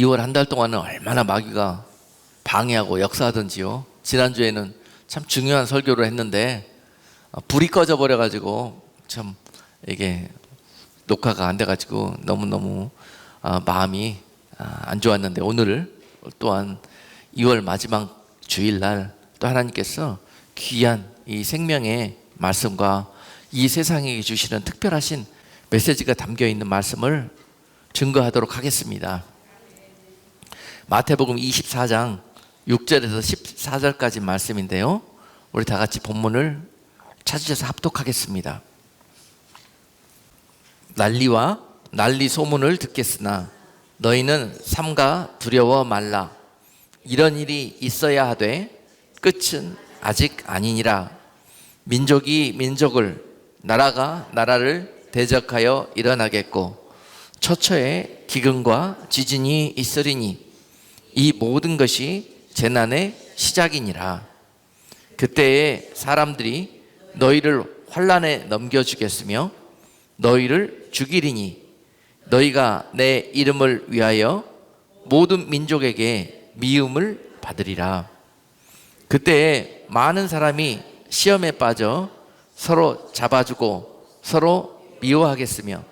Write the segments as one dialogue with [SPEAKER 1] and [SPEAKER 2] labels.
[SPEAKER 1] 2월 한 달 동안은 얼마나 마귀가 방해하고 역사하던지요. 지난주에는 참 중요한 설교를 했는데 불이 꺼져 버려가지고 참 이게 녹화가 안 돼가지고 너무너무 마음이 안 좋았는데, 오늘 또한 2월 마지막 주일날 또 하나님께서 귀한 이 생명의 말씀과 이 세상에 주시는 특별하신 메시지가 담겨있는 말씀을 증거하도록 하겠습니다. 마태복음 24장 6절에서 14절까지 말씀인데요, 우리 다 같이 본문을 찾으셔서 합독하겠습니다. 난리와 난리 소문을 듣겠으나 너희는 삼가 두려워 말라. 이런 일이 있어야 하되 끝은 아직 아니니라. 민족이 민족을, 나라가 나라를 대적하여 일어나겠고 처처에 기근과 지진이 있으리니 이 모든 것이 재난의 시작이니라. 그때에 사람들이 너희를 환난에 넘겨주겠으며 너희를 죽이리니 너희가 내 이름을 위하여 모든 민족에게 미움을 받으리라. 그때에 많은 사람이 시험에 빠져 서로 잡아주고 서로 미워하겠으며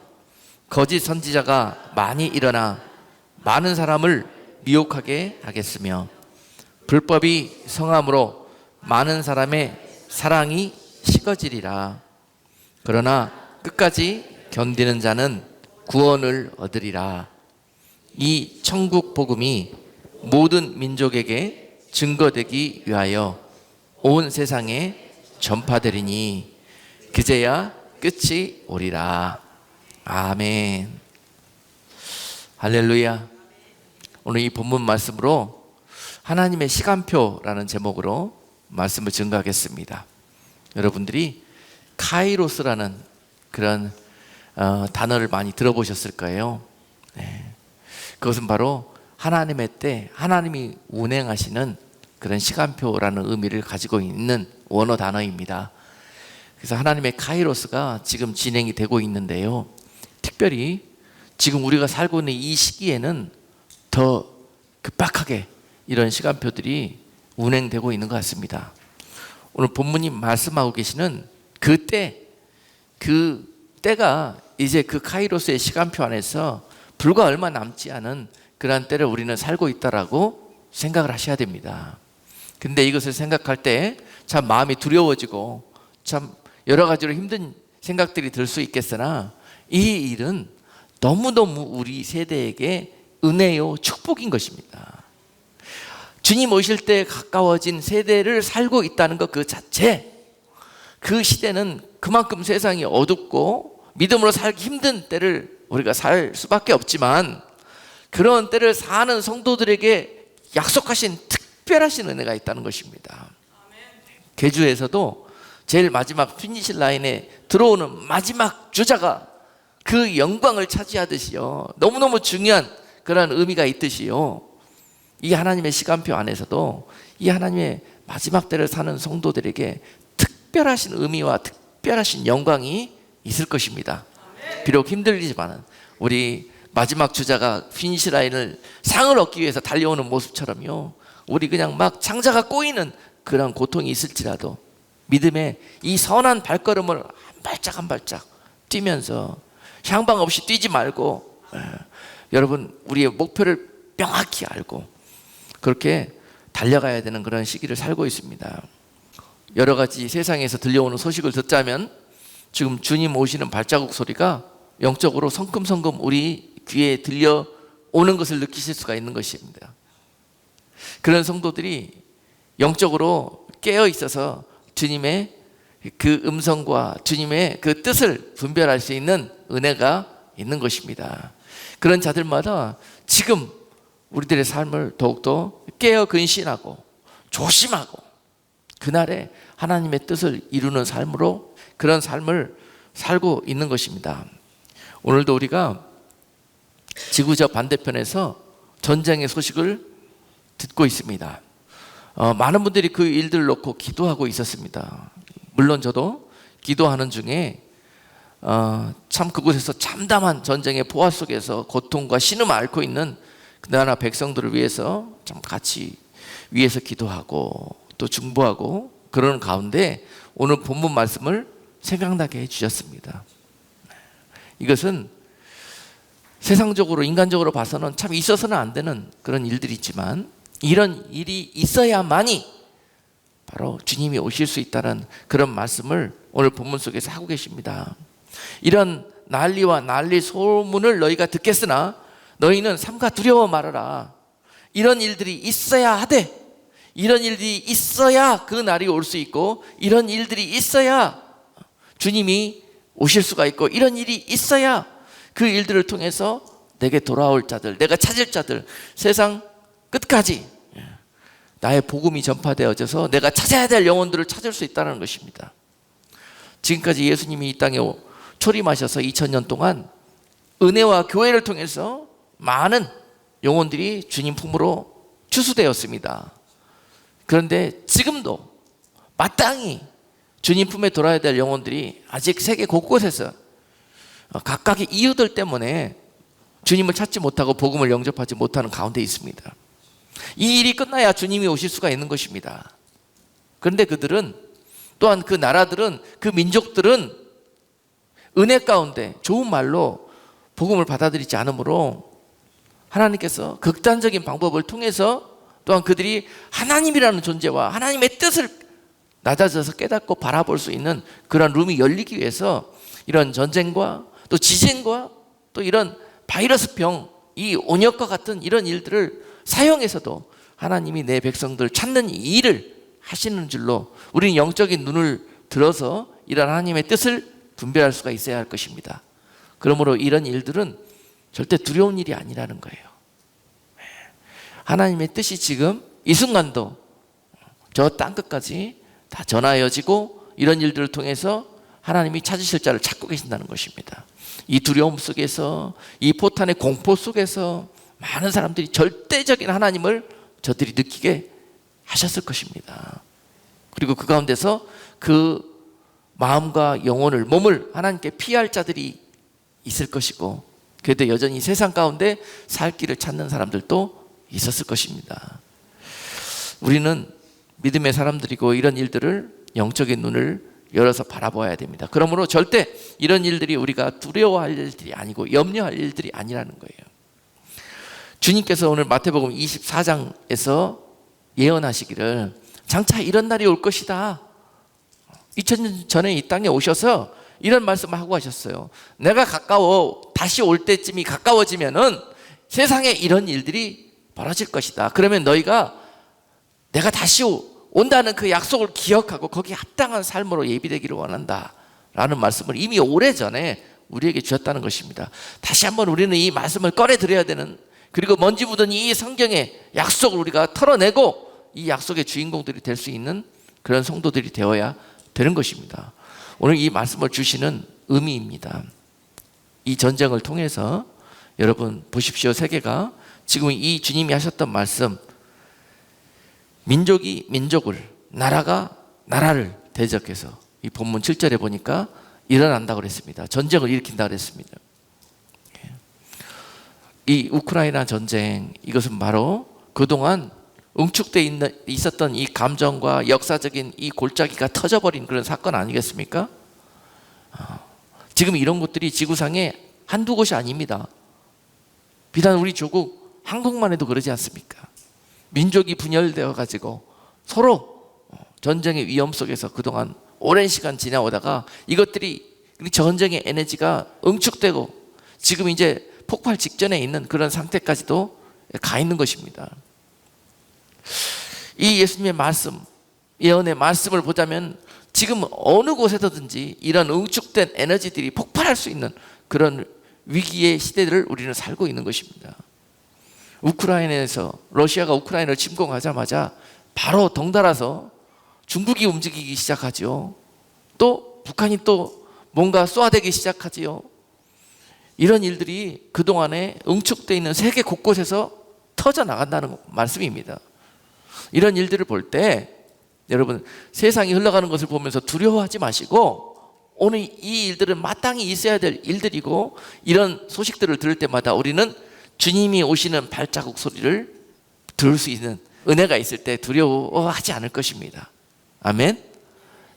[SPEAKER 1] 거짓 선지자가 많이 일어나 많은 사람을 미혹하게 하겠으며 불법이 성함으로 많은 사람의 사랑이 식어지리라. 그러나 끝까지 견디는 자는 구원을 얻으리라. 이 천국 복음이 모든 민족에게 증거되기 위하여 온 세상에 전파되리니 그제야 끝이 오리라. 아멘. 할렐루야. 오늘 이 본문 말씀으로 하나님의 시간표라는 제목으로 말씀을 증거하겠습니다. 여러분들이 카이로스라는 그런 단어를 많이 들어보셨을 거예요. 그것은 바로 하나님의 때, 하나님이 운행하시는 그런 시간표라는 의미를 가지고 있는 원어 단어입니다. 그래서 하나님의 카이로스가 지금 진행이 되고 있는데요, 특별히 지금 우리가 살고 있는 이 시기에는 더 급박하게 이런 시간표들이 운행되고 있는 것 같습니다. 오늘 본문이 말씀하고 계시는 그 때가 이제 그 카이로스의 시간표 안에서 불과 얼마 남지 않은 그러한 때를 우리는 살고 있다라고 생각을 하셔야 됩니다. 근데 이것을 생각할 때 참 마음이 두려워지고 참 여러 가지로 힘든 생각들이 들 수 있겠으나 이 일은 너무너무 우리 세대에게 은혜요 축복인 것입니다. 주님 오실 때 가까워진 세대를 살고 있다는 것 그 자체, 그 시대는 그만큼 세상이 어둡고 믿음으로 살기 힘든 때를 우리가 살 수밖에 없지만, 그런 때를 사는 성도들에게 약속하신 특별하신 은혜가 있다는 것입니다. 계주에서도 제일 마지막 피니시 라인에 들어오는 마지막 주자가 그 영광을 차지하듯이요, 너무너무 중요한 그런 의미가 있듯이요, 이 하나님의 시간표 안에서도 이 하나님의 마지막 때를 사는 성도들에게 특별하신 의미와 특별하신 영광이 있을 것입니다. 비록 힘들지만 우리 마지막 주자가 피니시 라인을 상을 얻기 위해서 달려오는 모습처럼요, 우리 그냥 막 창자가 꼬이는 그런 고통이 있을지라도 믿음의 이 선한 발걸음을 한 발짝 한 발짝 뛰면서 향방 없이 뛰지 말고, 여러분 우리의 목표를 명확히 알고 그렇게 달려가야 되는 그런 시기를 살고 있습니다. 여러 가지 세상에서 들려오는 소식을 듣자면 지금 주님 오시는 발자국 소리가 영적으로 성큼성큼 우리 귀에 들려오는 것을 느끼실 수가 있는 것입니다. 그런 성도들이 영적으로 깨어 있어서 주님의 그 음성과 주님의 그 뜻을 분별할 수 있는 은혜가 있는 것입니다. 그런 자들마다 지금 우리들의 삶을 더욱더 깨어 근신하고 조심하고 그날에 하나님의 뜻을 이루는 삶으로, 그런 삶을 살고 있는 것입니다. 오늘도 우리가 지구 저 반대편에서 전쟁의 소식을 듣고 있습니다. 많은 분들이 그 일들을 놓고 기도하고 있었습니다. 물론 저도 기도하는 중에 참 그곳에서 참담한 전쟁의 포화 속에서 고통과 신음을 앓고 있는 나라 백성들을 위해서 참 같이 위에서 기도하고 또 중보하고 그러는 가운데 오늘 본문 말씀을 생각나게 해주셨습니다. 이것은 세상적으로 인간적으로 봐서는 참 있어서는 안 되는 그런 일들이 있지만 이런 일이 있어야만이 바로 주님이 오실 수 있다는 그런 말씀을 오늘 본문 속에서 하고 계십니다. 이런 난리와 난리 소문을 너희가 듣겠으나 너희는 삼가 두려워 말아라. 이런 일들이 있어야 하되, 이런 일들이 있어야 그 날이 올 수 있고, 이런 일들이 있어야 주님이 오실 수가 있고, 이런 일이 있어야 그 일들을 통해서 내게 돌아올 자들, 내가 찾을 자들, 세상 끝까지 나의 복음이 전파되어져서 내가 찾아야 될 영혼들을 찾을 수 있다는 것입니다. 지금까지 예수님이 이 땅에 초림하셔서 2000년 동안 은혜와 교회를 통해서 많은 영혼들이 주님 품으로 추수되었습니다. 그런데 지금도 마땅히 주님 품에 돌아야 될 영혼들이 아직 세계 곳곳에서 각각의 이유들 때문에 주님을 찾지 못하고 복음을 영접하지 못하는 가운데 있습니다. 이 일이 끝나야 주님이 오실 수가 있는 것입니다. 그런데 그들은, 또한 그 나라들은, 그 민족들은 은혜 가운데 좋은 말로 복음을 받아들이지 않으므로 하나님께서 극단적인 방법을 통해서 또한 그들이 하나님이라는 존재와 하나님의 뜻을 낮아져서 깨닫고 바라볼 수 있는 그런 룸이 열리기 위해서 이런 전쟁과 또 지진과 또 이런 바이러스병, 이 온역과 같은 이런 일들을 사용해서도 하나님이 내 백성들 찾는 이 일을 하시는 줄로 우리는 영적인 눈을 들어서 이런 하나님의 뜻을 분별할 수가 있어야 할 것입니다. 그러므로 이런 일들은 절대 두려운 일이 아니라는 거예요. 하나님의 뜻이 지금 이 순간도 저 땅끝까지 다 전하여지고 이런 일들을 통해서 하나님이 찾으실 자를 찾고 계신다는 것입니다. 이 두려움 속에서, 이 포탄의 공포 속에서 많은 사람들이 절대적인 하나님을 저들이 느끼게 하셨을 것입니다. 그리고 그 가운데서 그 마음과 영혼을, 몸을 하나님께 피할 자들이 있을 것이고, 그래도 여전히 세상 가운데 살 길을 찾는 사람들도 있었을 것입니다. 우리는 믿음의 사람들이고 이런 일들을 영적인 눈을 열어서 바라봐야 됩니다. 그러므로 절대 이런 일들이 우리가 두려워할 일들이 아니고 염려할 일들이 아니라는 거예요. 주님께서 오늘 마태복음 24장에서 예언하시기를 장차 이런 날이 올 것이다. 2000년 전에 이 땅에 오셔서 이런 말씀을 하고 하셨어요. 내가 다시 올 때쯤이 가까워지면은 세상에 이런 일들이 벌어질 것이다. 그러면 너희가 내가 다시 온다는 그 약속을 기억하고 거기에 합당한 삶으로 예비되기를 원한다 라는 말씀을 이미 오래전에 우리에게 주셨다는 것입니다. 다시 한번 우리는 이 말씀을 꺼내드려야 되는, 그리고 먼지 묻은 이 성경의 약속을 우리가 털어내고 이 약속의 주인공들이 될 수 있는 그런 성도들이 되어야 되는 것입니다. 오늘 이 말씀을 주시는 의미입니다. 이 전쟁을 통해서 여러분 보십시오. 세계가 지금 이 주님이 하셨던 말씀, 민족이 민족을, 나라가 나라를 대적해서 이 본문 7절에 보니까 일어난다고 그랬습니다. 전쟁을 일으킨다고 그랬습니다. 이 우크라이나 전쟁, 이것은 바로 그동안 응축되어 있었던 이 감정과 역사적인 이 골짜기가 터져버린 그런 사건 아니겠습니까? 지금 이런 것들이 지구상에 한두 곳이 아닙니다. 비단 우리 조국 한국만 해도 그러지 않습니까? 민족이 분열되어 가지고 서로 전쟁의 위험 속에서 그동안 오랜 시간 지나오다가 이것들이 전쟁의 에너지가 응축되고 지금 이제 폭발 직전에 있는 그런 상태까지도 가 있는 것입니다. 이 예수님의 말씀, 예언의 말씀을 보자면 지금 어느 곳에서든지 이런 응축된 에너지들이 폭발할 수 있는 그런 위기의 시대를 우리는 살고 있는 것입니다. 우크라이나에서 러시아가 우크라이나를 침공하자마자 바로 덩달아서 중국이 움직이기 시작하죠. 또 북한이 또 뭔가 쏘아대기 시작하지요. 이런 일들이 그동안에 응축되어 있는 세계 곳곳에서 터져나간다는 말씀입니다. 이런 일들을 볼 때 여러분 세상이 흘러가는 것을 보면서 두려워하지 마시고 오늘 이 일들은 마땅히 있어야 될 일들이고 이런 소식들을 들을 때마다 우리는 주님이 오시는 발자국 소리를 들을 수 있는 은혜가 있을 때 두려워하지 않을 것입니다. 아멘.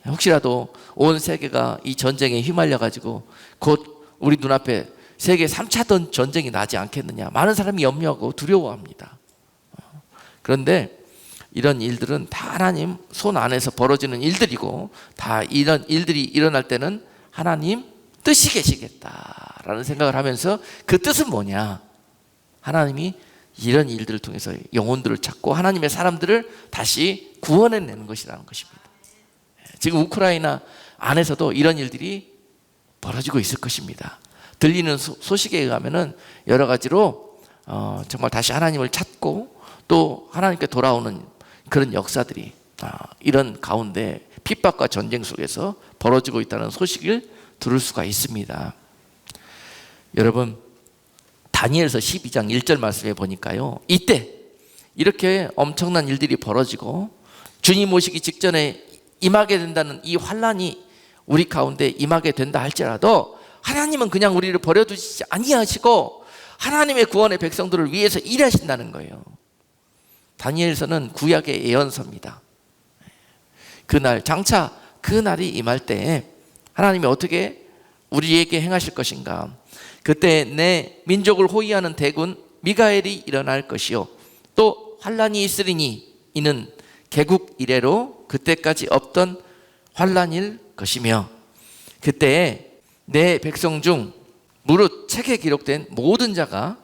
[SPEAKER 1] 혹시라도 온 세계가 이 전쟁에 휘말려 가지고 곧 우리 눈앞에 세계 3차 전쟁이 나지 않겠느냐, 많은 사람이 염려하고 두려워합니다. 그런데 이런 일들은 다 하나님 손 안에서 벌어지는 일들이고, 다 이런 일들이 일어날 때는 하나님 뜻이 계시겠다라는 생각을 하면서, 그 뜻은 뭐냐? 하나님이 이런 일들을 통해서 영혼들을 찾고 하나님의 사람들을 다시 구원해내는 것이라는 것입니다. 지금 우크라이나 안에서도 이런 일들이 벌어지고 있을 것입니다. 들리는 소식에 의하면은 여러 가지로 정말 다시 하나님을 찾고 또 하나님께 돌아오는 그런 역사들이 이런 가운데 핍박과 전쟁 속에서 벌어지고 있다는 소식을 들을 수가 있습니다. 여러분, 다니엘서 12장 1절 말씀에 보니까요, 이때 이렇게 엄청난 일들이 벌어지고 주님 오시기 직전에 임하게 된다는 이 환난이 우리 가운데 임하게 된다 할지라도 하나님은 그냥 우리를 버려두시지 아니하시고 하나님의 구원의 백성들을 위해서 일하신다는 거예요. 다니엘서는 구약의 예언서입니다. 그날, 장차 그날이 임할 때 하나님이 어떻게 우리에게 행하실 것인가? 그때 내 민족을 호위하는 대군 미가엘이 일어날 것이요, 또 환란이 있으리니 이는 개국 이래로 그때까지 없던 환란일 것이며, 그때에 내 백성 중 무릇 책에 기록된 모든 자가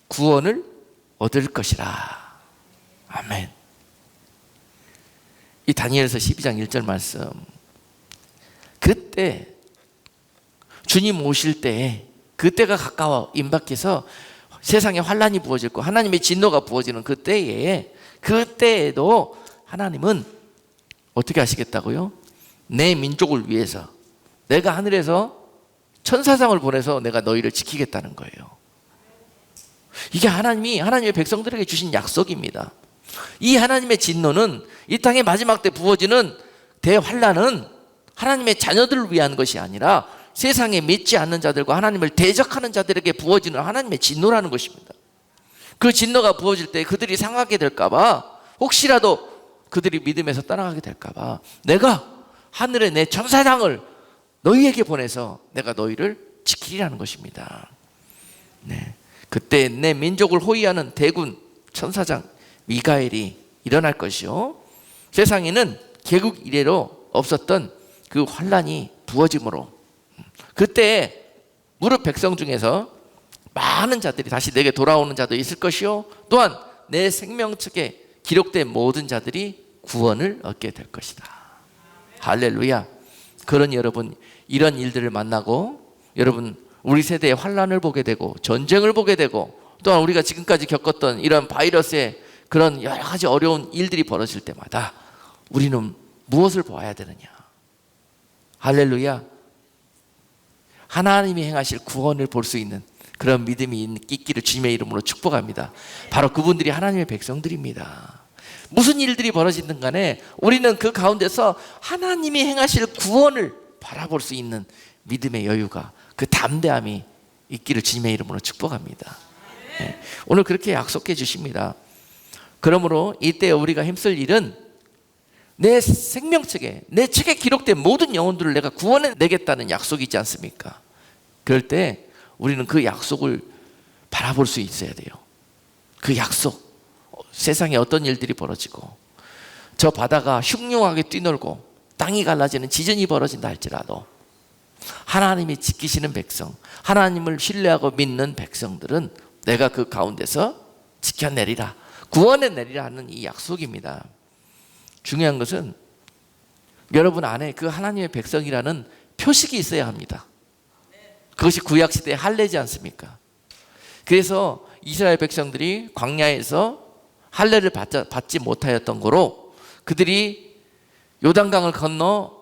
[SPEAKER 1] 구원을 얻을 것이라. 아멘. 이 다니엘서 12장 1절 말씀, 그때 주님 오실 때, 그때가 가까워 임박해서 세상에 환란이 부어질 거, 하나님의 진노가 부어지는 그때에도 하나님은 어떻게 하시겠다고요? 내 민족을 위해서 내가 하늘에서 천사장을 보내서 내가 너희를 지키겠다는 거예요. 이게 하나님의 백성들에게 주신 약속입니다. 이 하나님의 진노는, 이 땅의 마지막 때 부어지는 대환란은 하나님의 자녀들을 위한 것이 아니라 세상에 믿지 않는 자들과 하나님을 대적하는 자들에게 부어지는 하나님의 진노라는 것입니다. 그 진노가 부어질 때 그들이 상하게 될까 봐, 혹시라도 그들이 믿음에서 떠나가게 될까 봐 내가 하늘에 내 천사장을 너희에게 보내서 내가 너희를 지키리라는 것입니다. 네. 그때 내 민족을 호위하는 대군 천사장 미가엘이 일어날 것이요, 세상에는 개국 이래로 없었던 그 환란이 부어짐으로 그때 무릇 백성 중에서 많은 자들이 다시 내게 돌아오는 자도 있을 것이요, 또한 내 생명책에 기록된 모든 자들이 구원을 얻게 될 것이다. 할렐루야. 그러니 여러분, 이런 일들을 만나고 여러분, 우리 세대의 환란을 보게 되고 전쟁을 보게 되고, 또한 우리가 지금까지 겪었던 이런 바이러스의 그런 여러 가지 어려운 일들이 벌어질 때마다 우리는 무엇을 보아야 되느냐? 할렐루야. 하나님이 행하실 구원을 볼 수 있는 그런 믿음이 있기를 주님의 이름으로 축복합니다. 바로 그분들이 하나님의 백성들입니다. 무슨 일들이 벌어지든 간에 우리는 그 가운데서 하나님이 행하실 구원을 바라볼 수 있는 믿음의 여유가, 그 담대함이 있기를 주님의 이름으로 축복합니다. 네. 오늘 그렇게 약속해 주십니다. 그러므로 이때 우리가 힘쓸 일은 내 생명책에, 내 책에 기록된 모든 영혼들을 내가 구원해내겠다는 약속이지 않습니까? 그럴 때 우리는 그 약속을 바라볼 수 있어야 돼요. 그 약속, 세상에 어떤 일들이 벌어지고 저 바다가 흉흉하게 뛰놀고 땅이 갈라지는 지진이 벌어진다 할지라도 하나님이 지키시는 백성, 하나님을 신뢰하고 믿는 백성들은 내가 그 가운데서 지켜내리라, 구원해내리라 하는 이 약속입니다. 중요한 것은 여러분 안에 그 하나님의 백성이라는 표식이 있어야 합니다. 그것이 구약시대의 할례지 않습니까? 그래서 이스라엘 백성들이 광야에서 할례를 받지 못하였던 거로 그들이 요단강을 건너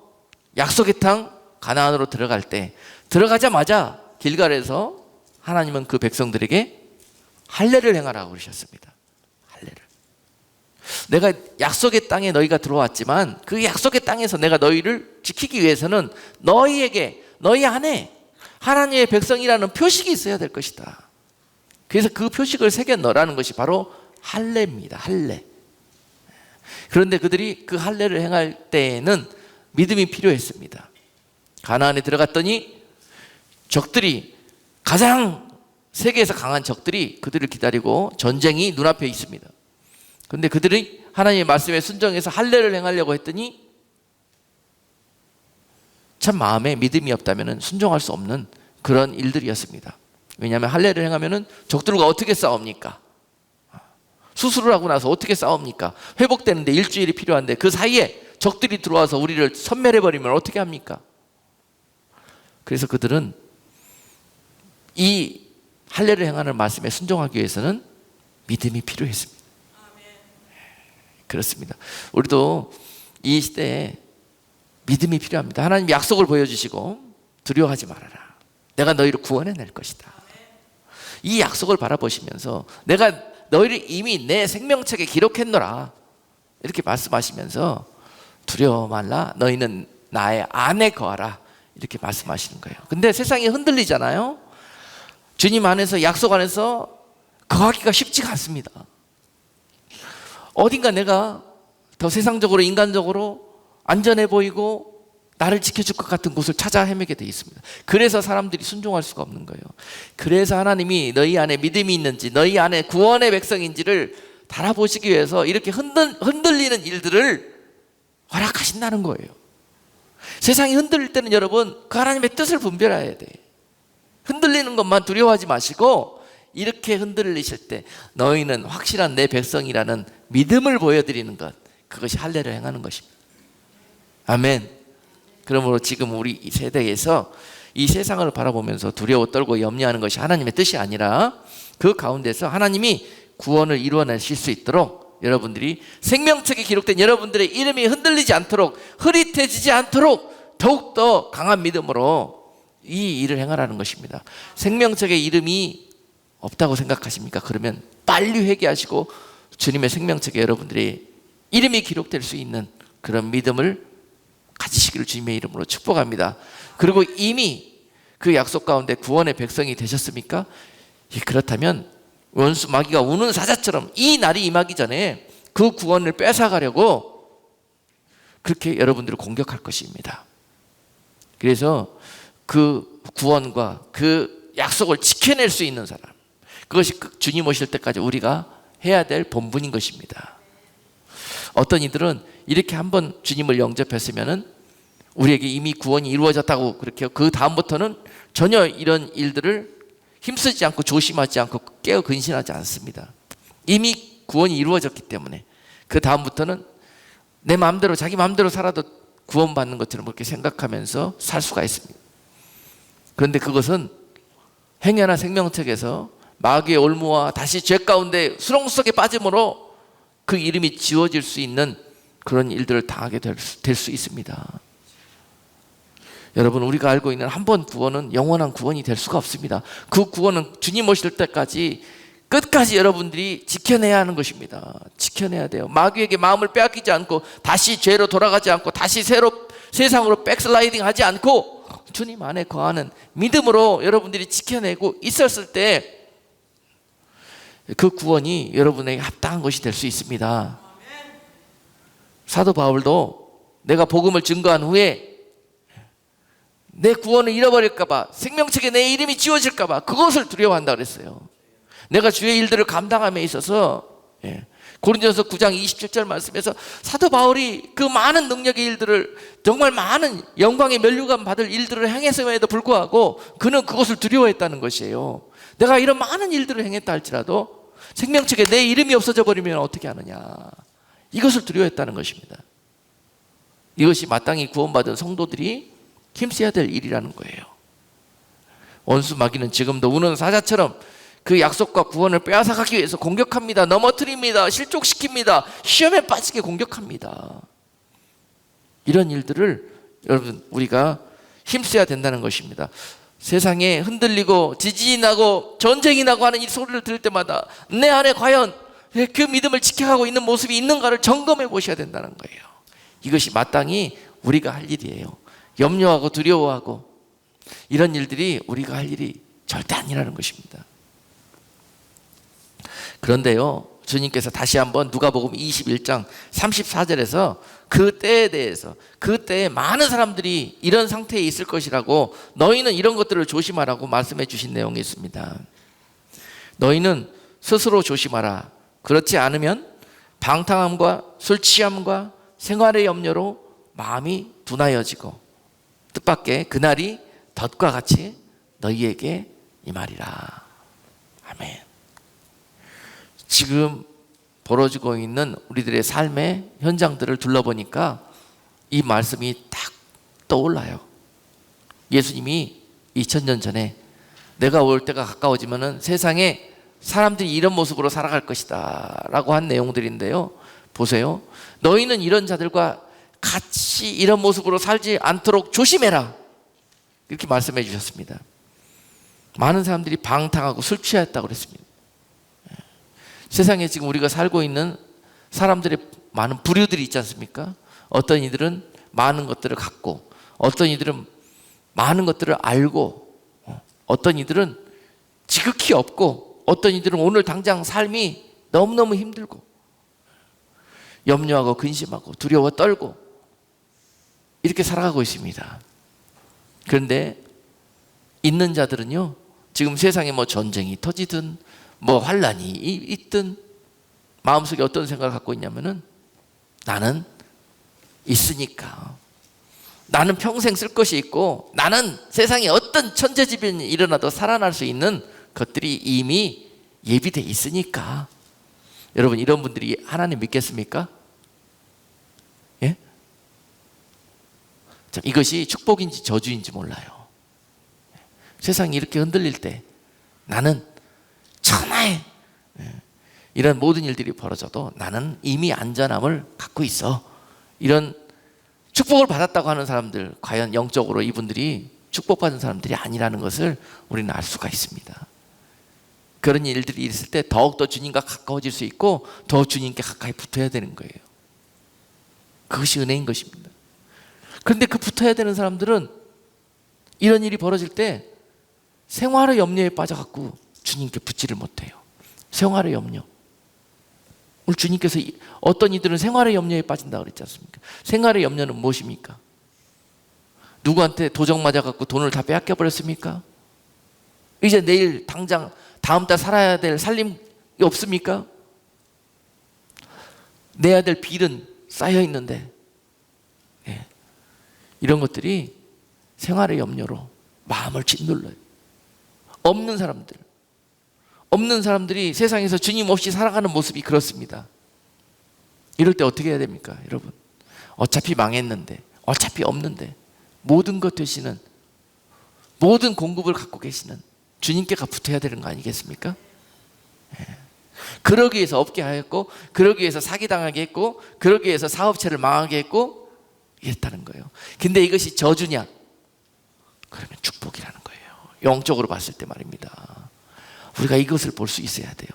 [SPEAKER 1] 약속의 땅 가나안으로 들어갈 때, 들어가자마자 길갈에서 하나님은 그 백성들에게 할례를 행하라고 그러셨습니다. 할례를. 내가 약속의 땅에 너희가 들어왔지만 그 약속의 땅에서 내가 너희를 지키기 위해서는 너희에게, 너희 안에 하나님의 백성이라는 표식이 있어야 될 것이다. 그래서 그 표식을 새겨 넣으라는 것이 바로 할례입니다. 할례. 그런데 그들이 그 할례를 행할 때에는 믿음이 필요했습니다. 가나안에 들어갔더니 적들이, 가장 세계에서 강한 적들이 그들을 기다리고 전쟁이 눈앞에 있습니다. 그런데 그들이 하나님의 말씀에 순종해서 할례를 행하려고 했더니 참 마음에 믿음이 없다면 순종할 수 없는 그런 일들이었습니다. 왜냐하면 할례를 행하면 적들과 어떻게 싸웁니까? 수술을 하고 나서 어떻게 싸웁니까? 회복되는데 일주일이 필요한데 그 사이에 적들이 들어와서 우리를 섬멸해버리면 어떻게 합니까? 그래서 그들은 이 할례를 행하는 말씀에 순종하기 위해서는 믿음이 필요했습니다. 그렇습니다. 우리도 이 시대에 믿음이 필요합니다. 하나님 약속을 보여주시고 두려워하지 말아라. 내가 너희를 구원해낼 것이다. 이 약속을 바라보시면서 내가 너희를 이미 내 생명책에 기록했노라 이렇게 말씀하시면서 두려워 말라. 너희는 나의 안에 거하라 이렇게 말씀하시는 거예요. 근데 세상이 흔들리잖아요. 주님 안에서, 약속 안에서 거하기가 쉽지가 않습니다. 어딘가 내가 더 세상적으로, 인간적으로 안전해 보이고 나를 지켜줄 것 같은 곳을 찾아 헤매게 돼 있습니다. 그래서 사람들이 순종할 수가 없는 거예요. 그래서 하나님이 너희 안에 믿음이 있는지, 너희 안에 구원의 백성인지를 달아보시기 위해서 이렇게 흔들리는 일들을 허락하신다는 거예요. 세상이 흔들릴 때는 여러분 그 하나님의 뜻을 분별해야 돼. 흔들리는 것만 두려워하지 마시고 이렇게 흔들리실 때 너희는 확실한 내 백성이라는 믿음을 보여드리는 것, 그것이 할례를 행하는 것입니다. 아멘. 그러므로 지금 우리 세대에서 이 세상을 바라보면서 두려워 떨고 염려하는 것이 하나님의 뜻이 아니라 그 가운데서 하나님이 구원을 이루어내실 수 있도록 여러분들이 생명책에 기록된 여러분들의 이름이 흔들리지 않도록, 흐릿해지지 않도록 더욱더 강한 믿음으로 이 일을 행하라는 것입니다. 생명책에 이름이 없다고 생각하십니까? 그러면 빨리 회개하시고 주님의 생명책에 여러분들의 이름이 기록될 수 있는 그런 믿음을 가지시기를 주님의 이름으로 축복합니다. 그리고 이미 그 약속 가운데 구원의 백성이 되셨습니까? 그렇다면 원수 마귀가 우는 사자처럼 이 날이 임하기 전에 그 구원을 뺏어가려고 그렇게 여러분들을 공격할 것입니다. 그래서 그 구원과 그 약속을 지켜낼 수 있는 사람, 그것이 주님 오실 때까지 우리가 해야 될 본분인 것입니다. 어떤 이들은 이렇게 한번 주님을 영접했으면은 우리에게 이미 구원이 이루어졌다고 그렇게 그 다음부터는 전혀 이런 일들을 힘쓰지 않고 조심하지 않고 깨어 근신하지 않습니다. 이미 구원이 이루어졌기 때문에 그 다음부터는 내 마음대로, 자기 마음대로 살아도 구원받는 것처럼 그렇게 생각하면서 살 수가 있습니다. 그런데 그것은 행여나 생명책에서 마귀의 올무와 다시 죄 가운데 수렁 속에 빠짐으로 그 이름이 지워질 수 있는 그런 일들을 당하게 될 수 있습니다. 여러분, 우리가 알고 있는 한 번 구원은 영원한 구원이 될 수가 없습니다. 그 구원은 주님 오실 때까지 끝까지 여러분들이 지켜내야 하는 것입니다. 지켜내야 돼요. 마귀에게 마음을 빼앗기지 않고 다시 죄로 돌아가지 않고 다시 세상으로 백슬라이딩 하지 않고 주님 안에 거하는 믿음으로 여러분들이 지켜내고 있었을 때 그 구원이 여러분에게 합당한 것이 될 수 있습니다. 사도 바울도 내가 복음을 증거한 후에 내 구원을 잃어버릴까 봐, 생명책에 내 이름이 지워질까 봐 그것을 두려워한다 그랬어요. 내가 주의 일들을 감당함에 있어서 고린도전서 9장 27절 말씀에서 사도 바울이 그 많은 능력의 일들을, 정말 많은 영광의 면류관 받을 일들을 행했음에도 불구하고 그는 그것을 두려워했다는 것이에요. 내가 이런 많은 일들을 행했다 할지라도 생명책에 내 이름이 없어져 버리면 어떻게 하느냐, 이것을 두려워했다는 것입니다. 이것이 마땅히 구원받은 성도들이 힘써야 될 일이라는 거예요. 원수 마귀는 지금도 우는 사자처럼 그 약속과 구원을 빼앗아가기 위해서 공격합니다. 넘어뜨립니다. 실족시킵니다. 시험에 빠지게 공격합니다. 이런 일들을 여러분 우리가 힘써야 된다는 것입니다. 세상에 흔들리고 지진이 나고 전쟁이 나고 하는 이 소리를 들을 때마다 내 안에 과연 그 믿음을 지켜가고 있는 모습이 있는가를 점검해 보셔야 된다는 거예요. 이것이 마땅히 우리가 할 일이에요. 염려하고 두려워하고 이런 일들이 우리가 할 일이 절대 아니라는 것입니다. 그런데요, 주님께서 다시 한번 누가복음 21장 34절에서 그 때에 대해서, 그 때에 많은 사람들이 이런 상태에 있을 것이라고, 너희는 이런 것들을 조심하라고 말씀해 주신 내용이 있습니다. 너희는 스스로 조심하라. 그렇지 않으면 방탕함과 술 취함과 생활의 염려로 마음이 둔하여지고 뜻밖의 그날이 덫과 같이 너희에게 임하리라. 아멘. 지금 벌어지고 있는 우리들의 삶의 현장들을 둘러보니까 이 말씀이 딱 떠올라요. 예수님이 2000년 전에 내가 올 때가 가까워지면은 세상에 사람들이 이런 모습으로 살아갈 것이다 라고 한 내용들인데요, 보세요. 너희는 이런 자들과 같이 이런 모습으로 살지 않도록 조심해라, 이렇게 말씀해 주셨습니다. 많은 사람들이 방탕하고 술 취했다고 그랬습니다. 세상에 지금 우리가 살고 있는 사람들의 많은 부류들이 있지 않습니까? 어떤 이들은 많은 것들을 갖고, 어떤 이들은 많은 것들을 알고, 어떤 이들은 지극히 없고, 어떤 이들은 오늘 당장 삶이 너무너무 힘들고 염려하고 근심하고 두려워 떨고 이렇게 살아가고 있습니다. 그런데 있는 자들은요, 지금 세상에 뭐 전쟁이 터지든 뭐 환란이 있든 마음속에 어떤 생각을 갖고 있냐면은, 나는 있으니까, 나는 평생 쓸 것이 있고, 나는 세상에 어떤 천재지변이 일어나도 살아날 수 있는 것들이 이미 예비돼 있으니까. 여러분, 이런 분들이 하나님 믿겠습니까? 예? 이것이 축복인지 저주인지 몰라요. 세상이 이렇게 흔들릴 때 나는 천하에 이런 모든 일들이 벌어져도 나는 이미 안전함을 갖고 있어, 이런 축복을 받았다고 하는 사람들, 과연 영적으로 이분들이 축복받은 사람들이 아니라는 것을 우리는 알 수가 있습니다. 그런 일들이 있을 때 더욱더 주님과 가까워질 수 있고 더 주님께 가까이 붙어야 되는 거예요. 그것이 은혜인 것입니다. 그런데 그 붙어야 되는 사람들은 이런 일이 벌어질 때 생활의 염려에 빠져갖고 주님께 붙지를 못해요. 생활의 염려. 오늘 주님께서 어떤 이들은 생활의 염려에 빠진다고 그랬지 않습니까? 생활의 염려는 무엇입니까? 누구한테 도적 맞아갖고 돈을 다 빼앗겨버렸습니까? 이제 내일 당장 다음 달 살아야 될 살림이 없습니까? 내야 될 빌은 쌓여 있는데, 예. 이런 것들이 생활의 염려로 마음을 짓눌러요. 없는 사람들이 세상에서 주님 없이 살아가는 모습이 그렇습니다. 이럴 때 어떻게 해야 됩니까, 여러분? 어차피 망했는데, 어차피 없는데, 모든 것 되시는, 모든 공급을 갖고 계시는 주님께가 붙어야 되는 거 아니겠습니까? 예. 그러기 위해서 없게 하였고, 그러기 위해서 사기당하게 했고, 그러기 위해서 사업체를 망하게 했고, 이랬다는 거예요. 근데 이것이 저주냐? 그러면 축복이라는 거예요. 영적으로 봤을 때 말입니다. 우리가 이것을 볼 수 있어야 돼요.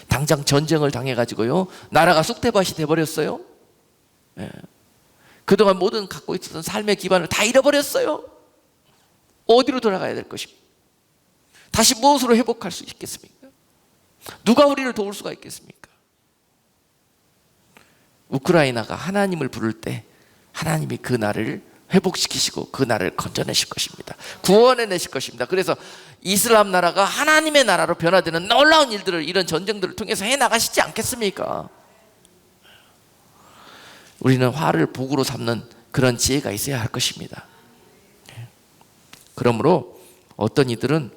[SPEAKER 1] 당장 전쟁을 당해가지고요, 나라가 쑥대밭이 돼버렸어요. 예. 그동안 모든 갖고 있었던 삶의 기반을 다 잃어버렸어요. 어디로 돌아가야 될 것입니까? 다시 무엇으로 회복할 수 있겠습니까? 누가 우리를 도울 수가 있겠습니까? 우크라이나가 하나님을 부를 때 하나님이 그 나라를 회복시키시고 그 나라를 건져내실 것입니다. 구원해내실 것입니다. 그래서 이슬람 나라가 하나님의 나라로 변화되는 놀라운 일들을, 이런 전쟁들을 통해서 해나가시지 않겠습니까? 우리는 화를 복으로 삼는 그런 지혜가 있어야 할 것입니다. 그러므로 어떤 이들은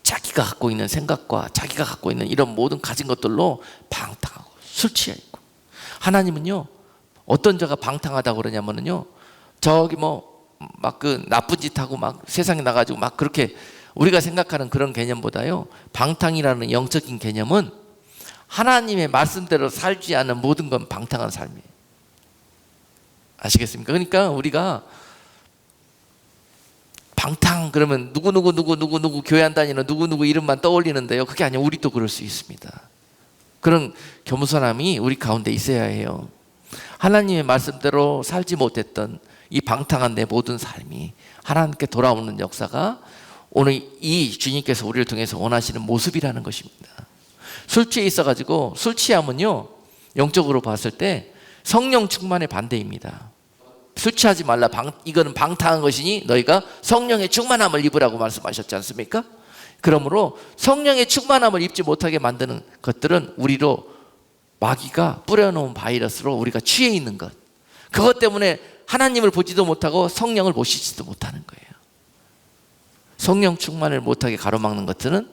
[SPEAKER 1] 자기가 갖고 있는 생각과 자기가 갖고 있는 이런 모든 가진 것들로 방탕하고 술 취해 있고, 하나님은요, 어떤 자가 방탕하다고 그러냐면요, 저기 뭐 막 그 나쁜 짓 하고 막 세상에 나가지고 막 그렇게 우리가 생각하는 그런 개념보다요, 방탕이라는 영적인 개념은 하나님의 말씀대로 살지 않은 모든 건 방탕한 삶이에요. 아시겠습니까? 그러니까 우리가 방탕 그러면 누구 교회 안 다니는 누구 이름만 떠올리는데요, 그게 아니라 우리도 그럴 수 있습니다. 그런 겸손함이 우리 가운데 있어야 해요. 하나님의 말씀대로 살지 못했던 이 방탕한 내 모든 삶이 하나님께 돌아오는 역사가 오늘 이 주님께서 우리를 통해서 원하시는 모습이라는 것입니다. 술 취해 있어가지고 술 취하면요 영적으로 봤을 때 성령 충만의 반대입니다. 술 취하지 말라, 이거는 방탕한 것이니 너희가 성령의 충만함을 입으라고 말씀하셨지 않습니까? 그러므로 성령의 충만함을 입지 못하게 만드는 것들은 우리로 마귀가 뿌려놓은 바이러스로 우리가 취해 있는 것, 그것 때문에 하나님을 보지도 못하고 성령을 모시지도 못하는 거예요. 성령 충만을 못하게 가로막는 것들은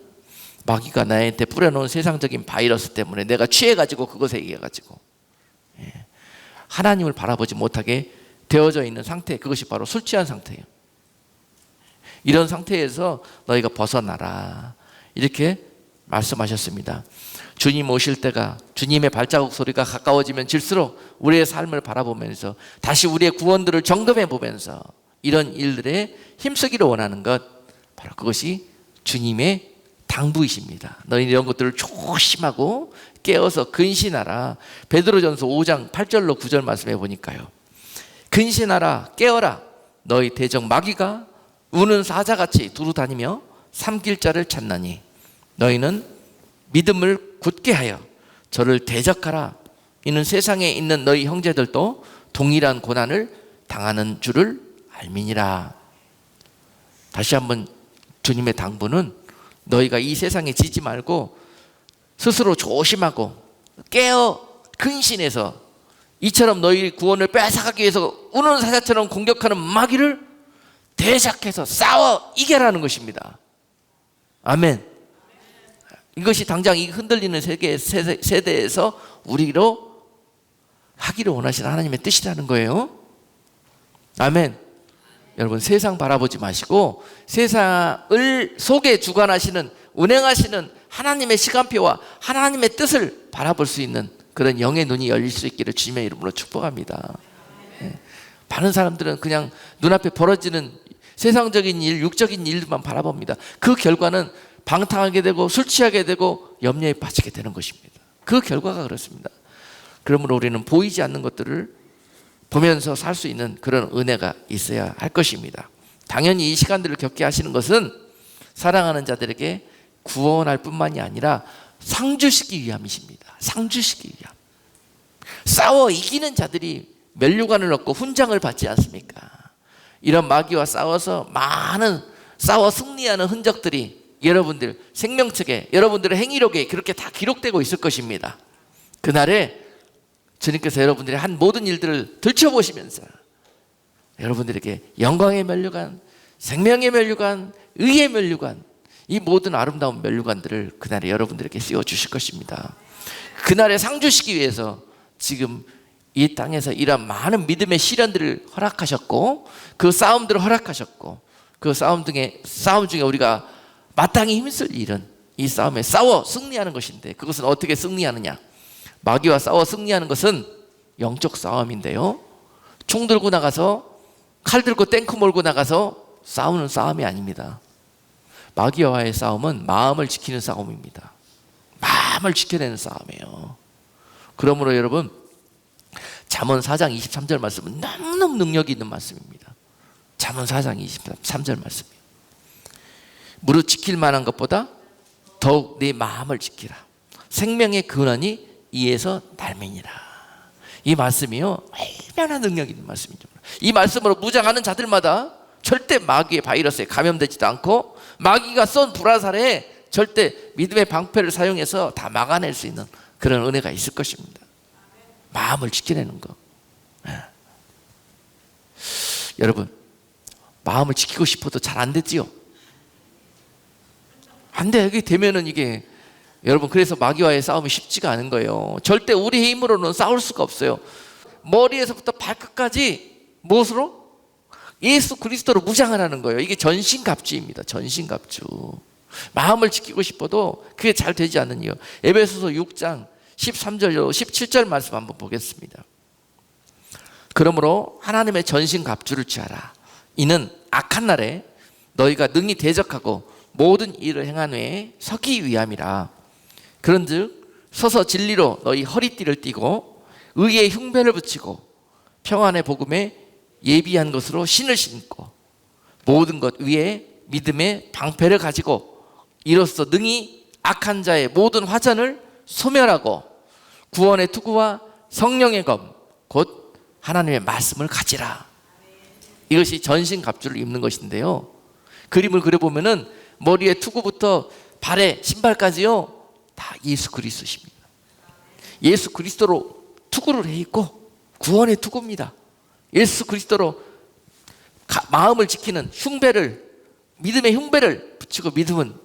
[SPEAKER 1] 마귀가 나한테 뿌려놓은 세상적인 바이러스 때문에 내가 취해가지고 그것에 의해가지고 하나님을 바라보지 못하게 되어져 있는 상태, 그것이 바로 술 취한 상태예요. 이런 상태에서 너희가 벗어나라 이렇게 말씀하셨습니다. 주님 오실 때가, 주님의 발자국 소리가 가까워지면 질수록 우리의 삶을 바라보면서 다시 우리의 구원들을 점검해 보면서 이런 일들에 힘쓰기를 원하는 것, 바로 그것이 주님의 당부이십니다. 너희는 이런 것들을 조심하고 깨어서 근신하라. 베드로전서 5장 8절로 9절 말씀해 보니까요, 근신하라, 깨어라. 너희 대적 마귀가 우는 사자같이 두루 다니며 삼킬 자를 찾나니 너희는 믿음을 굳게 하여 저를 대적하라. 이는 세상에 있는 너희 형제들도 동일한 고난을 당하는 줄을 알미니라. 다시 한번 주님의 당부는 너희가 이 세상에 지지 말고 스스로 조심하고 깨어 근신해서 이처럼 너희 구원을 뺏어가기 위해서 우는 사자처럼 공격하는 마귀를 대적해서 싸워 이겨라는 것입니다. 아멘. 이것이 당장 이 흔들리는 세대에서 우리로 하기를 원하시는 하나님의 뜻이라는 거예요. 아멘. 여러분, 세상 바라보지 마시고 세상을 속에 주관하시는, 운행하시는 하나님의 시간표와 하나님의 뜻을 바라볼 수 있는 그런 영의 눈이 열릴 수 있기를 주님의 이름으로 축복합니다. 많은 사람들은 그냥 눈앞에 벌어지는 세상적인 일, 육적인 일만 바라봅니다. 그 결과는 방탕하게 되고 술 취하게 되고 염려에 빠지게 되는 것입니다. 그 결과가 그렇습니다. 그러므로 우리는 보이지 않는 것들을 보면서 살 수 있는 그런 은혜가 있어야 할 것입니다. 당연히 이 시간들을 겪게 하시는 것은 사랑하는 자들에게 구원할 뿐만이 아니라 상주시기 위함이십니다. 상주시기 위함. 싸워 이기는 자들이 면류관을 얻고 훈장을 받지 않습니까? 이런 마귀와 싸워서 많은 싸워 승리하는 흔적들이 여러분들 생명책에, 여러분들의 행위록에 그렇게 다 기록되고 있을 것입니다. 그날에 주님께서 여러분들이 한 모든 일들을 들춰보시면서 여러분들에게 영광의 면류관, 생명의 면류관, 의의 면류관, 이 모든 아름다운 면류관들을 그날에 여러분들에게 씌워주실 것입니다. 그날에 상주시기 위해서 지금 이 땅에서 이런 많은 믿음의 시련들을 허락하셨고, 그 싸움들을 허락하셨고, 그 싸움 중에 우리가 마땅히 힘쓸 일은 이 싸움에 싸워 승리하는 것인데, 그것은 어떻게 승리하느냐? 마귀와 싸워 승리하는 것은 영적 싸움인데요, 총 들고 나가서, 칼 들고 탱크 몰고 나가서 싸우는 싸움이 아닙니다. 마귀와의 싸움은 마음을 지키는 싸움입니다. 마음을 지켜내는 싸움이에요. 그러므로 여러분, 잠언 4장 23절 말씀은 너무너무 능력이 있는 말씀입니다. 잠언 4장 23절 말씀이에요. 무릇 지킬 만한 것보다 더욱 내 마음을 지키라. 생명의 근원이 이에서 날매니라. 이 말씀이요, 얼마나 능력 있는 말씀이죠. 이 말씀으로 무장하는 자들마다 절대 마귀의 바이러스에 감염되지도 않고, 마귀가 쏜 불화살에 절대 믿음의 방패를 사용해서 다 막아낼 수 있는 그런 은혜가 있을 것입니다. 마음을 지켜내는 거. 여러분, 마음을 지키고 싶어도 잘 안 되지요. 안 돼. 여기 되면은 이게, 여러분, 그래서 마귀와의 싸움이 쉽지가 않은 거예요. 절대 우리의 힘으로는 싸울 수가 없어요. 머리에서부터 발끝까지 무엇으로? 예수 그리스도로 무장을 하는 거예요. 이게 전신갑주입니다. 전신갑주. 마음을 지키고 싶어도 그게 잘 되지 않는 이유. 에베소서 6장 13절 17절 말씀 한번 보겠습니다. 그러므로 하나님의 전신갑주를 취하라. 이는 악한 날에 너희가 능히 대적하고 모든 일을 행한 후에 서기 위함이라. 그런즉 서서 진리로 너희 허리띠를 띠고 의의 흉배를 붙이고 평안의 복음에 예비한 것으로 신을 신고 모든 것 위에 믿음의 방패를 가지고 이로써 능히 악한 자의 모든 화전을 소멸하고 구원의 투구와 성령의 검 곧 하나님의 말씀을 가지라. 이것이 전신갑주를 입는 것인데요, 그림을 그려보면은 머리에 투구부터 발에 신발까지요 다 예수 그리스도십니다. 예수 그리스도로 투구를 해 있고 구원의 투구입니다. 예수 그리스도로 마음을 지키는 흉배를, 믿음의 흉배를 붙이고, 믿음은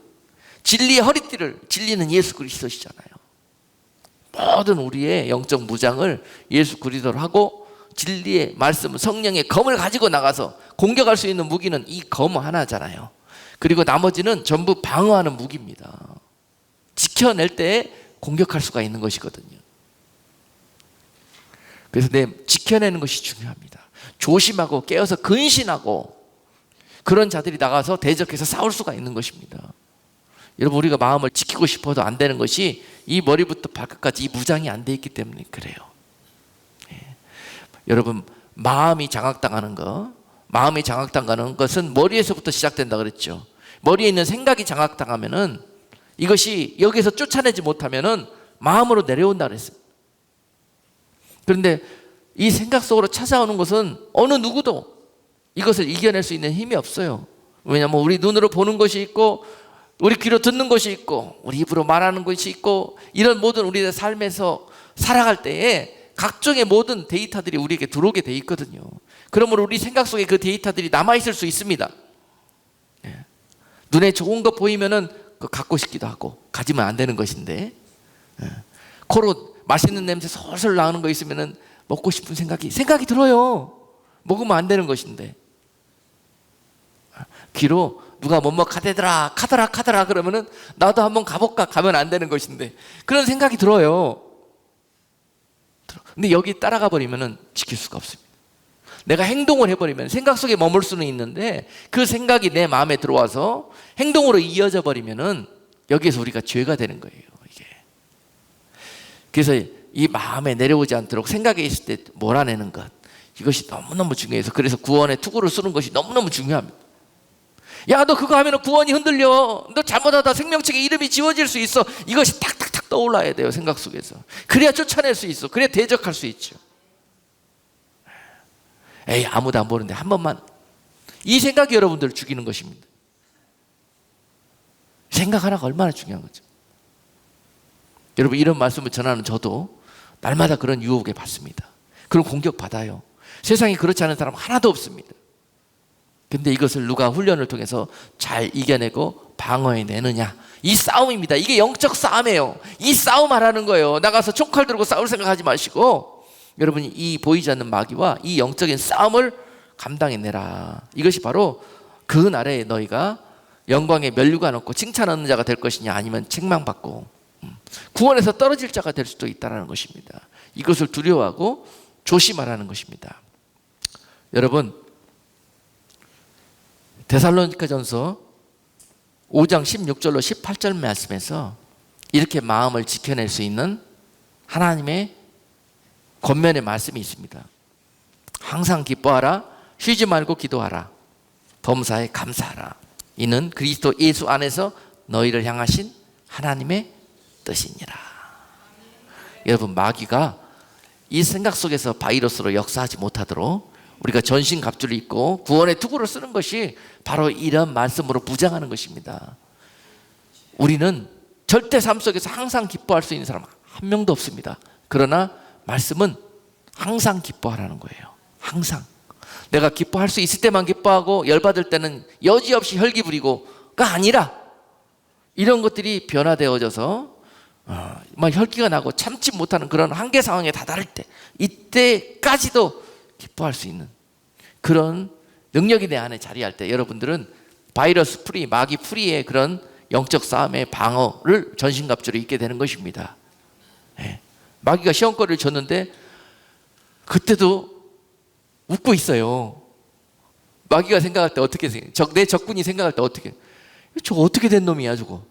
[SPEAKER 1] 진리의 허리띠를, 진리는 예수 그리스도시잖아요. 모든 우리의 영적 무장을 예수 그리스도로 하고 진리의 말씀, 성령의 검을 가지고 나가서 공격할 수 있는 무기는 이 검 하나잖아요. 그리고 나머지는 전부 방어하는 무기입니다. 지켜낼 때 공격할 수가 있는 것이거든요. 그래서 지켜내는 것이 중요합니다. 조심하고 깨어서 근신하고 그런 자들이 나가서 대적해서 싸울 수가 있는 것입니다. 여러분, 우리가 마음을 지키고 싶어도 안 되는 것이 이 머리부터 발끝까지 이 무장이 안 돼 있기 때문에 그래요. 여러분, 마음이 장악당하는 것은 머리에서부터 시작된다 그랬죠. 머리에 있는 생각이 장악당하면은 이것이 여기서 쫓아내지 못하면은 마음으로 내려온다 그랬어요. 그런데 이 생각 속으로 찾아오는 것은 어느 누구도 이것을 이겨낼 수 있는 힘이 없어요. 왜냐하면 우리 눈으로 보는 것이 있고, 우리 귀로 듣는 것이 있고, 우리 입으로 말하는 것이 있고, 이런 모든 우리의 삶에서 살아갈 때에 각종의 모든 데이터들이 우리에게 들어오게 돼 있거든요. 그러므로 우리 생각 속에 그 데이터들이 남아있을 수 있습니다. 눈에 좋은 거 보이면은 그거 갖고 싶기도 하고 가지면 안 되는 것인데, 코로 맛있는 냄새 솔솔 나오는 거 있으면은 먹고 싶은 생각이 들어요. 먹으면 안 되는 것인데, 귀로 누가 뭐뭐 카더라 그러면은 나도 한번 가볼까, 가면 안 되는 것인데 그런 생각이 들어요. 근데 여기 따라가 버리면은 지킬 수가 없습니다. 내가 행동을 해버리면 생각 속에 머물 수는 있는데 그 생각이 내 마음에 들어와서 행동으로 이어져 버리면은 여기에서 우리가 죄가 되는 거예요, 이게. 그래서 이 마음에 내려오지 않도록 생각에 있을 때 몰아내는 것, 이것이 너무너무 중요해서, 그래서 구원의 투구를 쓰는 것이 너무너무 중요합니다. 야, 너 그거 하면 구원이 흔들려, 너 잘못하다 생명책에 이름이 지워질 수 있어, 이것이 탁탁탁 떠올라야 돼요, 생각 속에서. 그래야 쫓아낼 수 있어, 그래야 대적할 수 있죠. 에이, 아무도 안 보는데 한 번만, 이 생각이 여러분들을 죽이는 것입니다. 생각 하나가 얼마나 중요한 거죠. 여러분, 이런 말씀을 전하는 저도 날마다 그런 유혹에 받습니다. 그런 공격 받아요. 세상에 그렇지 않은 사람 하나도 없습니다. 근데 이것을 누가 훈련을 통해서 잘 이겨내고 방어해내느냐, 이 싸움입니다. 이게 영적 싸움이에요. 이 싸움 하라는 거예요. 나가서 총칼 들고 싸울 생각하지 마시고, 여러분이 이 보이지 않는 마귀와 이 영적인 싸움을 감당해내라. 이것이 바로 그 날에 너희가 영광의 면류관 얻고 칭찬 얻는 자가 될 것이냐, 아니면 책망받고 구원에서 떨어질 자가 될 수도 있다는 것입니다. 이것을 두려워하고 조심하라는 것입니다. 여러분, 데살로니가전서 5장 16절로 18절 말씀에서 이렇게 마음을 지켜낼 수 있는 하나님의 권면의 말씀이 있습니다. 항상 기뻐하라, 쉬지 말고 기도하라, 범사에 감사하라. 이는 그리스도 예수 안에서 너희를 향하신 하나님의 뜻이니라. 여러분, 마귀가 이 생각 속에서 바이러스로 역사하지 못하도록 우리가 전신갑주를 입고 구원의 투구를 쓰는 것이 바로 이런 말씀으로 무장하는 것입니다. 우리는 절대 삶 속에서 항상 기뻐할 수 있는 사람 한 명도 없습니다. 그러나 말씀은 항상 기뻐하라는 거예요. 항상. 내가 기뻐할 수 있을 때만 기뻐하고 열받을 때는 여지없이 혈기 부리고가 아니라, 이런 것들이 변화되어져서 막 혈기가 나고 참지 못하는 그런 한계 상황에 다다를 때, 이때까지도 기뻐할 수 있는 그런 능력이 내 안에 자리할 때, 여러분들은 바이러스 프리, 마귀 프리의 그런 영적 싸움의 방어를 전신갑주로 입게 되는 것입니다. 마귀가 시험거리를 줬는데 그때도 웃고 있어요. 마귀가 생각할 때 어떻게 내 적군이 생각할 때 어떻게, 저거 어떻게 된 놈이야 저거.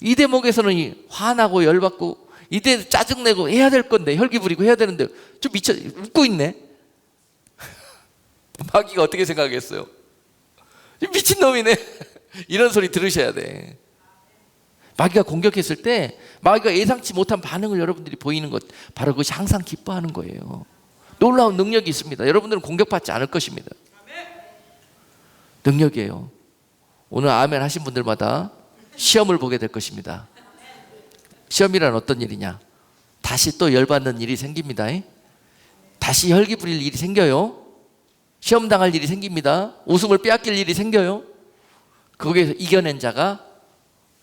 [SPEAKER 1] 이 대목에서는 화나고 열받고 이때 짜증내고 해야 될 건데, 혈기 부리고 해야 되는데 좀 웃고 있네. 마귀가 어떻게 생각하겠어요? 미친놈이네. 이런 소리 들으셔야 돼. 마귀가 공격했을 때 마귀가 예상치 못한 반응을 여러분들이 보이는 것, 바로 그것이 항상 기뻐하는 거예요. 놀라운 능력이 있습니다. 여러분들은 공격받지 않을 것입니다. 능력이에요. 오늘 아멘 하신 분들마다 시험을 보게 될 것입니다. 시험이란 어떤 일이냐? 다시 또 열받는 일이 생깁니다. 다시 혈기 부릴 일이 생겨요. 시험 당할 일이 생깁니다. 웃음을 빼앗길 일이 생겨요. 거기에서 이겨낸 자가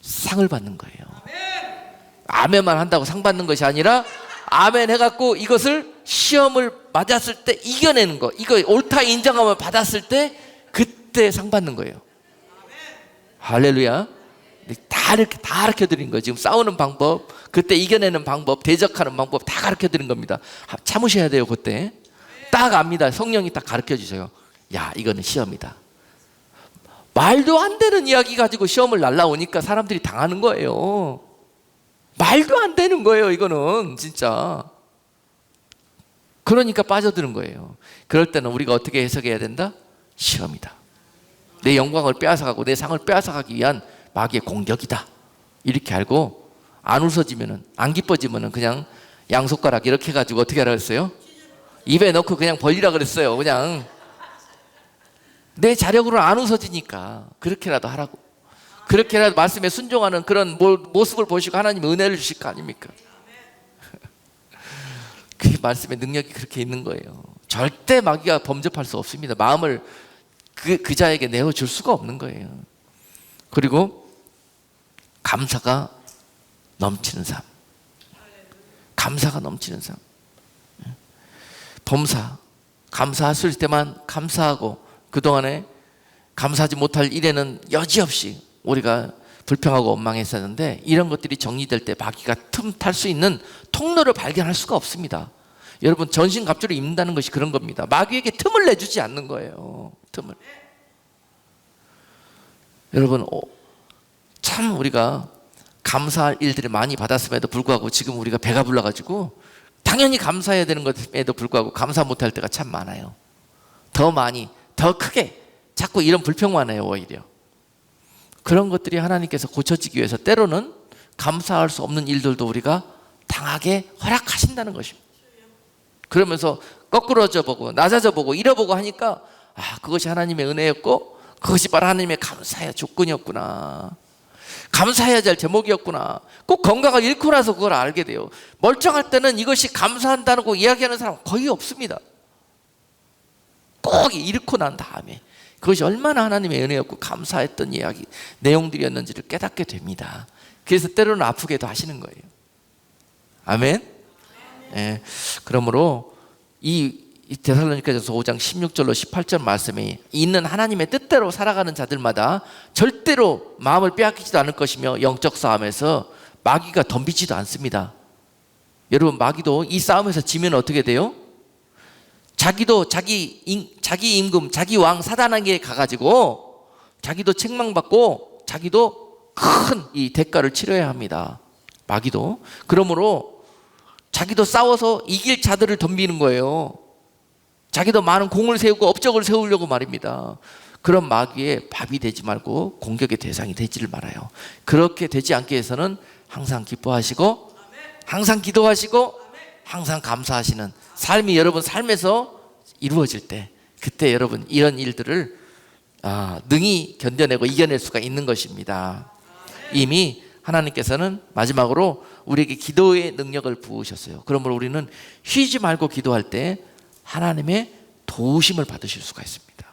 [SPEAKER 1] 상을 받는 거예요. 아멘만 한다고 상 받는 것이 아니라 아멘 해갖고 이것을 시험을 맞았을 때 이겨내는 거, 이거 옳다 인정함을 받았을 때 그때 상 받는 거예요. 할렐루야. 다 가르쳐 드린 거예요. 지금 싸우는 방법, 그때 이겨내는 방법, 대적하는 방법 다 가르쳐 드린 겁니다. 참으셔야 돼요. 그때 딱 압니다. 성령이 딱 가르쳐 주세요. 야, 이거는 시험이다. 말도 안 되는 이야기 가지고 시험을 날라오니까 사람들이 당하는 거예요. 말도 안 되는 거예요. 이거는 진짜. 그러니까 빠져드는 거예요. 그럴 때는 우리가 어떻게 해석해야 된다? 시험이다. 내 영광을 빼앗아가고 내 상을 빼앗아가기 위한 마귀의 공격이다. 이렇게 알고 안 웃어지면은, 안 기뻐지면은 그냥 양손가락 이렇게 해가지고 어떻게 하라 그랬어요? 입에 넣고 그냥 벌리라 그랬어요. 그냥 내 자력으로는 안 웃어지니까 그렇게라도 하라고. 그렇게라도 말씀에 순종하는 그런 모습을 보시고 하나님이 은혜를 주실 거 아닙니까? 그 말씀의 능력이 그렇게 있는 거예요. 절대 마귀가 범접할 수 없습니다. 마음을 그 자에게 내어줄 수가 없는 거예요. 그리고 감사가 넘치는 삶. 감사가 넘치는 삶. 범사, 감사했을 때만 감사하고 그동안에 감사하지 못할 일에는 여지없이 우리가 불평하고 원망했었는데, 이런 것들이 정리될 때 마귀가 틈탈 수 있는 통로를 발견할 수가 없습니다. 여러분, 전신갑주를 입는다는 것이 그런 겁니다. 마귀에게 틈을 내주지 않는 거예요. 틈을. 여러분, 참 우리가 감사할 일들을 많이 받았음에도 불구하고 지금 우리가 배가 불러가지고 당연히 감사해야 되는 것에도 불구하고 감사 못할 때가 참 많아요. 더 많이, 더 크게 자꾸 이런 불평만 해요. 오히려 그런 것들이 하나님께서 고쳐지기 위해서 때로는 감사할 수 없는 일들도 우리가 당하게 허락하신다는 것입니다. 그러면서 거꾸러져 보고 낮아져 보고 잃어보고 하니까, 아, 그것이 하나님의 은혜였고 그것이 바로 하나님의 감사의 조건이었구나, 감사해야 될 제목이었구나. 꼭 건강을 잃고 나서 그걸 알게 돼요. 멀쩡할 때는 이것이 감사한다고 이야기하는 사람 거의 없습니다. 꼭 잃고 난 다음에 그것이 얼마나 하나님의 은혜였고 감사했던 이야기 내용들이었는지를 깨닫게 됩니다. 그래서 때로는 아프게도 하시는 거예요. 아멘. 예, 그러므로 이 데살로니가전서 5장 16절로 18절 말씀이 있는 하나님의 뜻대로 살아가는 자들마다 절대로 마음을 빼앗기지도 않을 것이며 영적 싸움에서 마귀가 덤비지도 않습니다. 여러분, 마귀도 이 싸움에서 지면 어떻게 돼요? 자기도 자기 임금, 자기 왕 사단에게 가가지고 자기도 책망받고 자기도 큰 이 대가를 치러야 합니다. 마귀도. 그러므로 자기도 싸워서 이길 자들을 덤비는 거예요. 자기도 많은 공을 세우고 업적을 세우려고 말입니다. 그런 마귀의 밥이 되지 말고 공격의 대상이 되지를 말아요. 그렇게 되지 않기 위해서는 항상 기뻐하시고 항상 기도하시고 항상 감사하시는 삶이 여러분 삶에서 이루어질 때, 그때 여러분 이런 일들을 능히 견뎌내고 이겨낼 수가 있는 것입니다. 이미 하나님께서는 마지막으로 우리에게 기도의 능력을 부으셨어요. 그러므로 우리는 쉬지 말고 기도할 때 하나님의 도우심을 받으실 수가 있습니다.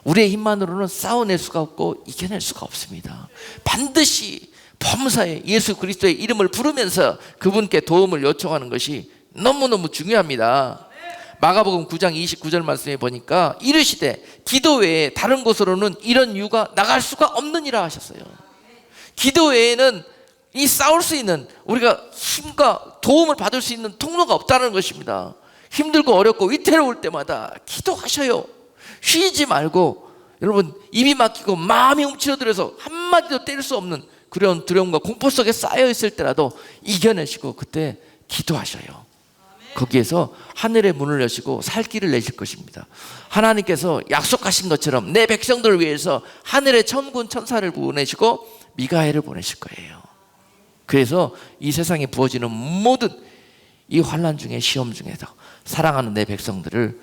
[SPEAKER 1] 우리의 힘만으로는 싸워낼 수가 없고 이겨낼 수가 없습니다. 반드시 범사에 예수 그리스도의 이름을 부르면서 그분께 도움을 요청하는 것이 너무너무 중요합니다. 마가복음 9장 29절 말씀에 보니까 이르시되 기도 외에 다른 곳으로는 이런 유가 나갈 수가 없느니라 하셨어요. 기도 외에는 이 싸울 수 있는, 우리가 힘과 도움을 받을 수 있는 통로가 없다는 것입니다. 힘들고 어렵고 위태로울 때마다 기도하셔요. 쉬지 말고. 여러분, 입이 막히고 마음이 움츠러들어서 한마디도 뗄 수 없는 그런 두려움과 공포 속에 쌓여있을 때라도 이겨내시고 그때 기도하셔요. 거기에서 하늘의 문을 여시고 살 길을 내실 것입니다. 하나님께서 약속하신 것처럼 내 백성들을 위해서 하늘의 천군 천사를 보내시고 미가엘을 보내실 거예요. 그래서 이 세상에 부어지는 모든 이 환난 중에 시험 중에도 사랑하는 내 백성들을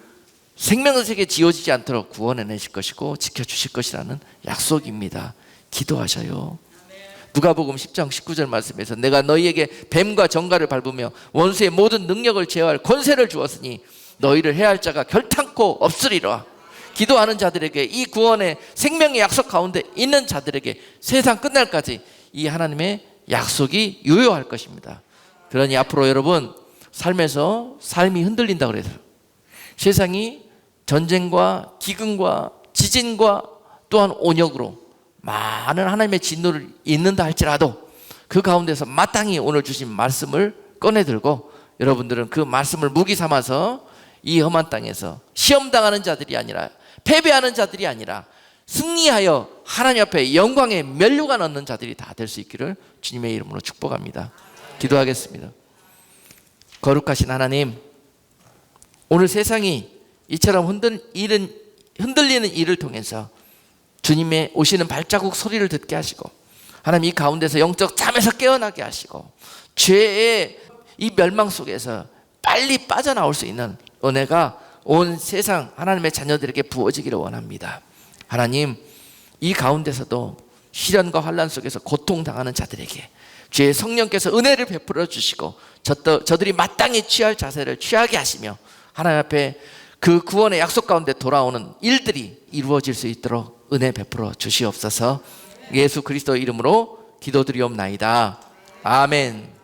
[SPEAKER 1] 생명의 세계에 지어지지 않도록 구원해내실 것이고 지켜주실 것이라는 약속입니다. 기도하셔요. 누가복음 10장 19절 말씀에서 내가 너희에게 뱀과 정갈을 밟으며 원수의 모든 능력을 제어할 권세를 주었으니 너희를 해할 자가 결탄코 없으리라. 기도하는 자들에게, 이 구원의 생명의 약속 가운데 있는 자들에게 세상 끝날까지 이 하나님의 약속이 유효할 것입니다. 그러니 앞으로 여러분 삶에서 삶이 흔들린다고 그래서 세상이 전쟁과 기근과 지진과 또한 온역으로 많은 하나님의 진노를 잊는다 할지라도 그 가운데서 마땅히 오늘 주신 말씀을 꺼내들고 여러분들은 그 말씀을 무기 삼아서 이 험한 땅에서 시험당하는 자들이 아니라 패배하는 자들이 아니라 승리하여 하나님 앞에 영광의 면류관 얻는 자들이 다 될 수 있기를 주님의 이름으로 축복합니다. 기도하겠습니다. 거룩하신 하나님, 오늘 세상이 이처럼 흔들리는 일을 통해서 주님의 오시는 발자국 소리를 듣게 하시고 하나님 이 가운데서 영적 잠에서 깨어나게 하시고 죄의 이 멸망 속에서 빨리 빠져나올 수 있는 은혜가 온 세상 하나님의 자녀들에게 부어지기를 원합니다. 하나님, 이 가운데서도 시련과 환난 속에서 고통당하는 자들에게 주의 성령께서 은혜를 베풀어 주시고 저들이 마땅히 취할 자세를 취하게 하시며 하나님 앞에 그 구원의 약속 가운데 돌아오는 일들이 이루어질 수 있도록 은혜 베풀어 주시옵소서. 예수 그리스도 이름으로 기도드리옵나이다. 아멘.